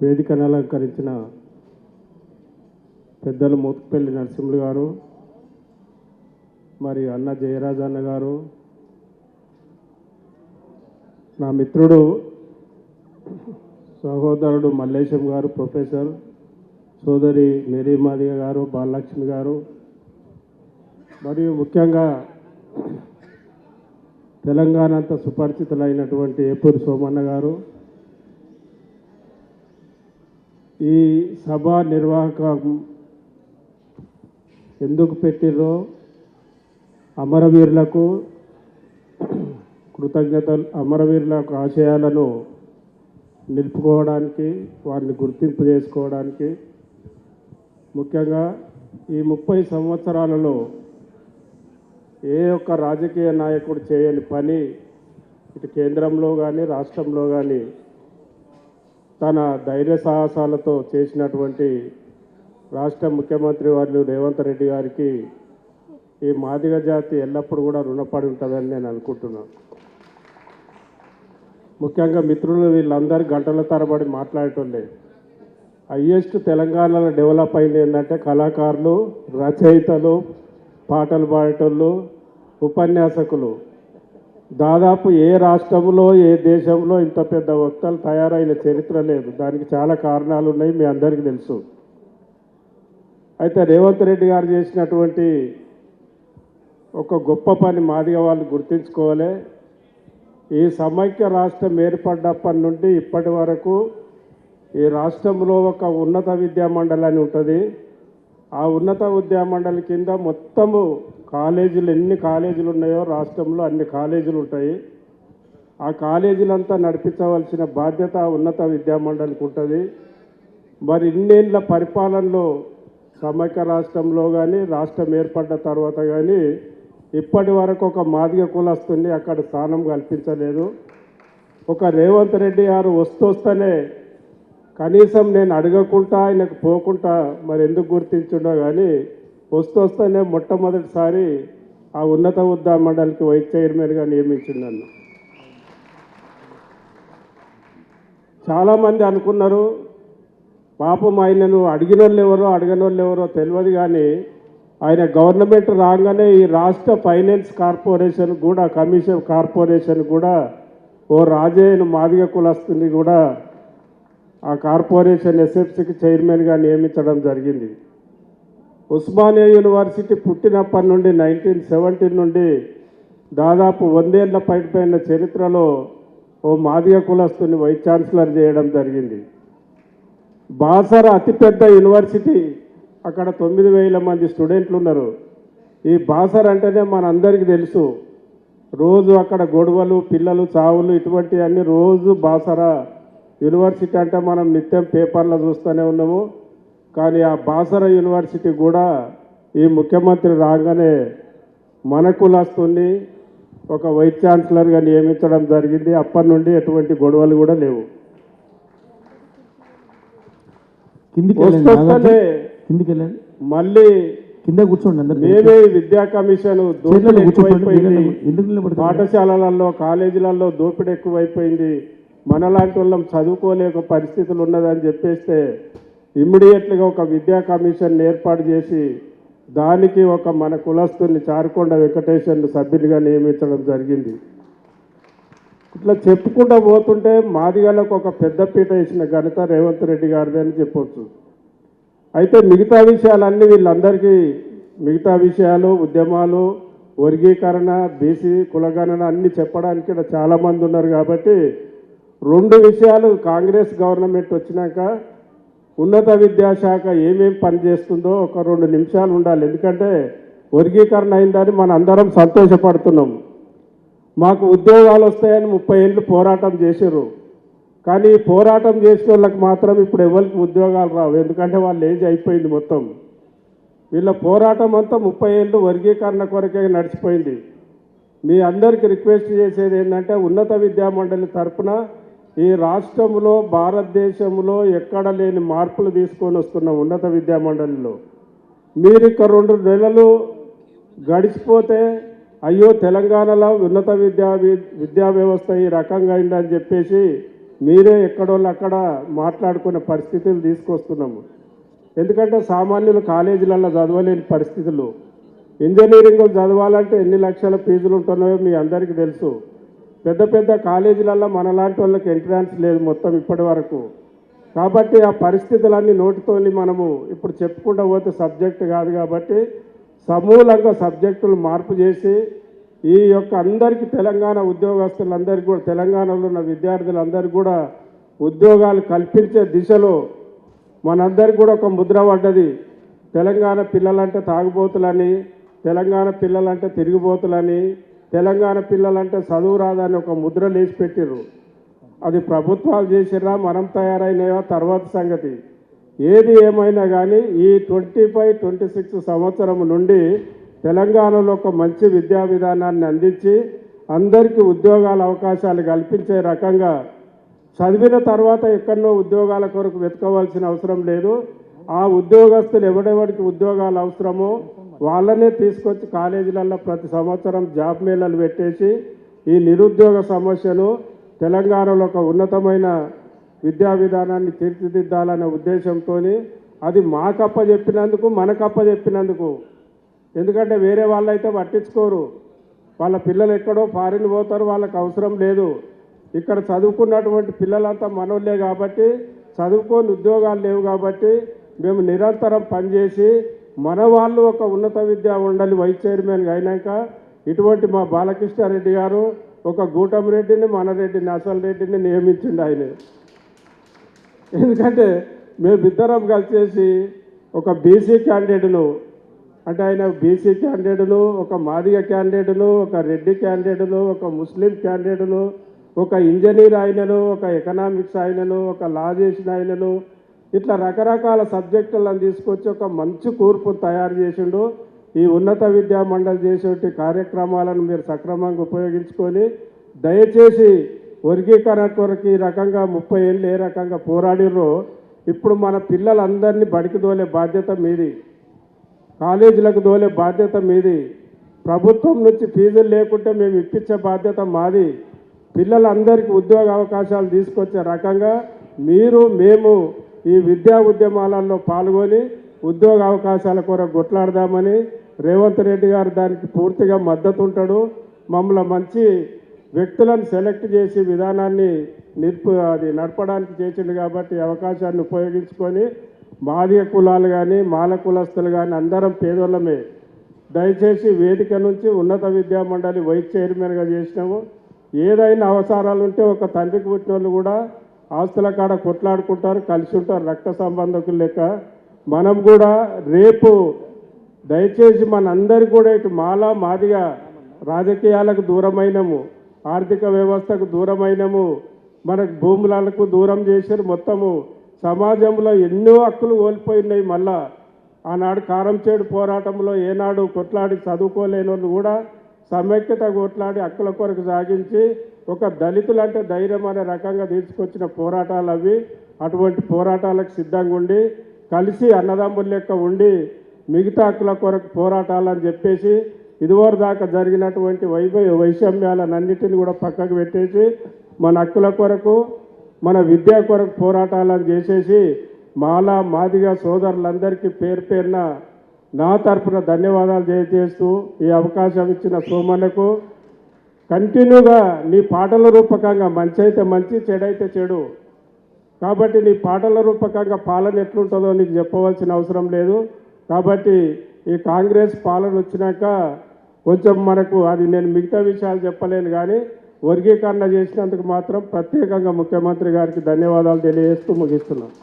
వేదికను అలంకరించిన పెద్దలు మోత్కుపల్లి నరసింహులు గారు, మరి అన్న జయరాజ్ అన్న గారు, నా మిత్రుడు సహోదరుడు మల్లేశం గారు, ప్రొఫెసర్ సోదరి మేరీ మాదిగ గారు, బాలలక్ష్మి గారు, మరియు ముఖ్యంగా తెలంగాణ అంతా సుపరిచితులైనటువంటి ఏపూరి సోమన్న గారు, ఈ సభ నిర్వాహకం ఎందుకు పెట్టిర్రో అమరవీరులకు కృతజ్ఞతలు, అమరవీరులకు ఆశయాలను నిలుపుకోవడానికి, వారిని గుర్తింపు చేసుకోవడానికి, ముఖ్యంగా ఈ 30 సంవత్సరాలలో ఏ ఒక్క రాజకీయ నాయకుడు చేయని పని ఇటు కేంద్రంలో కానీ రాష్ట్రంలో కానీ తన ధైర్య సాహసాలతో చేసినటువంటి రాష్ట్ర ముఖ్యమంత్రి వారు రేవంత్ రెడ్డి గారికి ఈ మాదిగ జాతి ఎల్లప్పుడూ కూడా రుణపడి ఉంటుందని నేను అనుకుంటున్నాను. ముఖ్యంగా మిత్రులు వీళ్ళందరూ గంటల తరబడి మాట్లాడటంలే. హయ్యెస్ట్ తెలంగాణలో డెవలప్ అయింది ఏంటంటే కళాకారులు, రచయితలు, పాటలు పాడేటోళ్ళు, ఉపన్యాసకులు. దాదాపు ఏ రాష్ట్రంలో ఏ దేశంలో ఇంత పెద్ద వక్తలు తయారైన చరిత్ర లేదు. దానికి చాలా కారణాలు ఉన్నాయి, మీ అందరికీ తెలుసు. అయితే రేవంత్ రెడ్డి గారు చేసినటువంటి ఒక గొప్ప పని మాదిగ వాళ్ళు గుర్తించుకోవాలి. ఈ సమైక్య రాష్ట్రం ఏర్పడ్డప్పటి నుండి ఇప్పటి వరకు ఈ రాష్ట్రంలో ఒక ఉన్నత విద్యా మండలి అని ఉంటుంది. ఆ ఉన్నత విద్యా మండలి కింద మొత్తము కాలేజీలు, ఎన్ని కాలేజీలు ఉన్నాయో రాష్ట్రంలో అన్ని కాలేజీలు ఉంటాయి. ఆ కాలేజీలంతా నడిపించవలసిన బాధ్యత ఉన్నత విద్యా మండలికి ఉంటుంది. మరి ఇన్నేళ్ళ పరిపాలనలో సమైక్య రాష్ట్రంలో కానీ రాష్ట్రం ఏర్పడ్డ తర్వాత కానీ ఇప్పటి వరకు ఒక మాదిగ కులస్తుని అక్కడ స్థానం కల్పించలేదు. ఒక రేవంత్ రెడ్డి గారు వస్తూనే కనీసం నేను అడగకుండా ఆయనకు పోకుండా మరి ఎందుకు గుర్తించుండో కానీ వస్తూనే మొట్టమొదటిసారి ఆ ఉన్నత విద్యా మండలికి వైస్ చైర్మన్గా నియమించున్నాను. చాలామంది అనుకున్నారు పాపం ఆయనను అడిగినోళ్ళు ఎవరో అడగనోళ్ళు ఎవరో తెలియదు, కానీ ఆయన గవర్నమెంట్ రాగానే ఈ రాష్ట్ర ఫైనాన్స్ కార్పొరేషన్ కూడా, కమిషన్ కార్పొరేషన్ కూడా ఓ రాజయ్యను మాదిగ కులస్తుని కూడా ఆ కార్పొరేషన్ ఎస్ఎఫ్సికి చైర్మన్గా నియమించడం జరిగింది. ఉస్మానియా యూనివర్సిటీ పుట్టినప్పటి నుండి 1917 నుండి దాదాపు 100 ఏళ్ల పైన చరిత్రలో ఓ మాదిగ కులస్తుని వైస్ ఛాన్సలర్ చేయడం జరిగింది. బాసర అతిపెద్ద యూనివర్సిటీ, అక్కడ 9,000 మంది స్టూడెంట్లు ఉన్నారు. ఈ బాసర అంటేనే మనందరికీ తెలుసు, రోజు అక్కడ గొడవలు, పిల్లలు చావులు, ఇటువంటి అన్ని రోజు బాసర యూనివర్సిటీ అంటే మనం నిత్యం పేపర్లో చూస్తూనే ఉన్నాము. కానీ ఆ బాసర యూనివర్సిటీ కూడా ఈ ముఖ్యమంత్రి రాగానే మన కులస్తుని ఒక వైస్ ఛాన్సలర్గా నియమించడం జరిగింది. అప్పటి నుండి ఎటువంటి గొడవలు కూడా లేవు. మళ్ళీ కింద కూర్చోండి. మేమే విద్యా కమిషన్ దోపిడీ ఎక్కువైపోయింది, పాఠశాలలలో కాలేజీలలో దోపిడీ ఎక్కువైపోయింది, మనలాంటి వాళ్ళం చదువుకోలేక పరిస్థితులు ఉన్నదని చెప్పేస్తే ఇమ్మీడియట్గా ఒక విద్యా కమిషన్ ఏర్పాటు చేసి దానికి ఒక మన కులస్తుని చారుకొండ వెంకటేశ్వర్ని సభ్యునిగా నియమించడం జరిగింది. ఇట్లా చెప్పుకుంటూ పోతుంటే మాదిగలకు ఒక పెద్దపీట వేసిన ఘనత రేవంత్ రెడ్డి గారిది అని చెప్పవచ్చు. అయితే మిగతా విషయాలన్నీ వీళ్ళందరికీ, మిగతా విషయాలు, ఉద్యమాలు, వర్గీకరణ, బీసీ కులగణన అన్నీ చెప్పడానికి ఇక్కడ చాలామంది ఉన్నారు. కాబట్టి 2 విషయాలు కాంగ్రెస్ గవర్నమెంట్ వచ్చినాక ఉన్నత విద్యాశాఖ ఏమేమి పనిచేస్తుందో ఒక 2 నిమిషాలు ఉండాలి. ఎందుకంటే వర్గీకరణ అయిందని మన అందరం సంతోషపడుతున్నాం. మాకు ఉద్యోగాలు వస్తాయని 30 ఏళ్ళు పోరాటం చేశారు. కానీ పోరాటం చేసిన వాళ్ళకి మాత్రం ఇప్పుడు ఎవరికి ఉద్యోగాలు రావు, ఎందుకంటే వాళ్ళ ఏజ్ అయిపోయింది మొత్తం. వీళ్ళ పోరాటం అంతా 30 ఏళ్ళు వర్గీకరణ కొరకే నడిచిపోయింది. మీ అందరికీ రిక్వెస్ట్ చేసేది ఏంటంటే ఉన్నత విద్యా మండలి తరఫున ఈ రాష్ట్రంలో భారతదేశంలో ఎక్కడ లేని మార్పులు తీసుకొని వస్తున్న ఉన్నత విద్యా మండలిలో మీరు ఇక 2 నెలలు గడిచిపోతే అయ్యో తెలంగాణలో ఉన్నత విద్యా వ్యవస్థ ఈ రకంగా అయిందని చెప్పేసి మీరే ఎక్కడోళ్ళు అక్కడ మాట్లాడుకునే పరిస్థితులు తీసుకొస్తున్నాము. ఎందుకంటే సామాన్యులు కాలేజీలలో చదవలేని పరిస్థితులు, ఇంజనీరింగ్ చదవాలంటే ఎన్ని లక్షల ఫీజులు ఉంటున్నాయో మీ అందరికీ తెలుసు. పెద్ద పెద్ద కాలేజీలలో మనలాంటి వాళ్ళకి ఎంట్రన్స్ లేదు మొత్తం ఇప్పటి వరకు. కాబట్టి ఆ పరిస్థితులన్నీ నోటితోని మనము ఇప్పుడు చెప్పుకుంటూ పోతే సబ్జెక్టు కాదు. కాబట్టి సమూలంగా సబ్జెక్టులు మార్పు చేసి ఈ యొక్క అందరికీ తెలంగాణ ఉద్యోగస్తులందరికీ కూడా, తెలంగాణలో ఉన్న విద్యార్థులందరికీ కూడా ఉద్యోగాలు కల్పించే దిశలో మనందరికీ కూడా ఒక ముద్ర పడ్డది. తెలంగాణ పిల్లలంటే తాగుబోతులని, తెలంగాణ పిల్లలంటే తిరిగిపోతులని, తెలంగాణ పిల్లలంటే చదువు రాదని ఒక ముద్ర లేచి పెట్టిర్రు. అది ప్రభుత్వాలు చేసిర్రా మనం తయారైనయో తర్వాత సంగతి. ఏది ఏమైనా కానీ ఈ 25-26 సంవత్సరం నుండి తెలంగాణలో ఒక మంచి విద్యా విధానాన్ని అందించి అందరికీ ఉద్యోగాల అవకాశాలు కల్పించే రకంగా, చదివిన తర్వాత ఎక్కడో ఉద్యోగాల కొరకు వెతుకోవాల్సిన అవసరం లేదు. ఆ ఉద్యోగస్తులు ఎవడెవడికి ఉద్యోగాలు అవసరమో వాళ్ళనే తీసుకొచ్చి కాలేజీలలో ప్రతి సంవత్సరం జాబ్ మేళాలు పెట్టేసి ఈ నిరుద్యోగ సమస్యను, తెలంగాణలో ఒక ఉన్నతమైన విద్యా విధానాన్ని తీర్చిదిద్దాలనే ఉద్దేశంతో అది మాకప్ప చెప్పినందుకు, మనకప్ప చెప్పినందుకు. ఎందుకంటే వేరే వాళ్ళైతే పట్టించుకోరు, వాళ్ళ పిల్లలు ఎక్కడో ఫారిన్ పోతారు, వాళ్ళకి అవసరం లేదు. ఇక్కడ చదువుకున్నటువంటి పిల్లలంతా మనోళ్ళే కాబట్టి, చదువుకొని ఉద్యోగాలు లేవు కాబట్టి మేము నిరంతరం పనిచేసి మన వాళ్ళు ఒక ఉన్నత విద్యా మండలి వైస్ చైర్మన్గా అయినాక ఇటువంటి మా బాలకృష్ణారెడ్డి గారు ఒక గూటం రెడ్డిని, మనరెడ్డిని, అసలు రెడ్డిని నియమించిండు ఆయన. ఎందుకంటే మేమిద్దరం కలిసేసి ఒక బీసీ క్యాండిడేట్ను, అంటే ఆయన బీసీ క్యాండిడేట్ను, ఒక మాదిగ క్యాండిడేట్ను, ఒక రెడ్డి క్యాండిడేట్ను, ఒక ముస్లిం క్యాండిడేట్ను, ఒక ఇంజనీర్ ఆయనను, ఒక ఎకనామిక్స్ ఆయనను, ఒక లా చేసిన ఆయనను, ఇట్లా రకరకాల సబ్జెక్టులను తీసుకొచ్చి ఒక మంచి కూర్పు తయారు చేసిండు. ఈ ఉన్నత విద్యా మండలి చేసే కార్యక్రమాలను మీరు సక్రమంగా ఉపయోగించుకొని దయచేసి వర్గీకరణ కొరకు ఈ రకంగా 30 ఏళ్ళు ఏ రకంగా పోరాడిర్రో ఇప్పుడు మన పిల్లలందరినీ బడికి దోలే బాధ్యత మీది, కాలేజీలకు దోలే బాధ్యత మీది. ప్రభుత్వం నుంచి ఫీజులు లేకుంటే మేము ఇప్పించే బాధ్యత మాది. పిల్లలందరికీ ఉద్యోగ అవకాశాలు తీసుకొచ్చే రకంగా మీరు, మేము ఈ విద్యా ఉద్యమాలలో పాల్గొని ఉద్యోగ అవకాశాల కొరకు కొట్లాడదామని రేవంత్ రెడ్డి గారు దానికి పూర్తిగా మద్దతు ఉంటాడు. మమ్మల్ని మంచి వ్యక్తులను సెలెక్ట్ చేసి విధానాన్ని నడపడానికి చేసిండు. కాబట్టి అవకాశాన్ని ఉపయోగించుకొని మాదిగ కులాలు కానీ మాల కులస్తులు కానీ అందరం పేదోళ్ళమే. దయచేసి వేదిక నుంచి ఉన్నత విద్యా మండలి వైస్ చైర్మన్గా చేసినాము. ఏదైనా అవసరాలు ఉంటే ఒక తండ్రికి పుట్టిన వాళ్ళు కూడా ఆస్తుల కాడ కొట్లాడుకుంటారు, కలిసి ఉంటారు, రక్త సంబంధకులు లెక్క. మనం కూడా రేపు దయచేసి మనందరికీ కూడా ఇటు మాల మాదిగా రాజకీయాలకు దూరమైనము, ఆర్థిక వ్యవస్థకు దూరమైనము, మనకు భూములకు దూరం చేశారు. మొత్తము సమాజంలో ఎన్నో హక్కులు కోల్పోయినాయి. మళ్ళా ఆనాడు కారంచేడు పోరాటంలో ఏనాడు కొట్లాడి చదువుకోలేని వాళ్ళు కూడా సమైక్యత కొట్లాడి హక్కుల కొరకు సాగించి ఒక దళితులంటే ధైర్యం అనే రకంగా తీసుకొచ్చిన పోరాటాలు అవి. అటువంటి పోరాటాలకు సిద్ధంగా ఉండి కలిసి అన్నదమ్ముల లెక్క ఉండి మిగతా హక్కుల కొరకు పోరాటాలని చెప్పేసి ఇదివరకు దాకా జరిగినటువంటి వైషమ్యాలన్నింటినీ కూడా పక్కకు పెట్టేసి మన హక్కుల కొరకు, మన విద్య కొరకు పోరాటాలను చేసేసి మాలా మాదిగా సోదరులందరికీ పేరు పేరున నా తరఫున ధన్యవాదాలు తెలియజేస్తూ ఈ అవకాశం ఇచ్చిన సోమన్నకు కంటిన్యూగా నీ పాటల రూపకంగా మంచి అయితే మంచి, చెడైతే చెడు. కాబట్టి నీ పాటల రూపకంగా పాలన ఎట్లుంటుందో నీకు చెప్పవలసిన అవసరం లేదు. కాబట్టి ఈ కాంగ్రెస్ పాలన వచ్చినాక కొంచెం మనకు అది నేను మిగతా విషయాలు చెప్పలేను కానీ వర్గీకరణ చేసినందుకు మాత్రం ప్రత్యేకంగా ముఖ్యమంత్రి గారికి ధన్యవాదాలు తెలియజేస్తూ ముగిస్తున్నాను.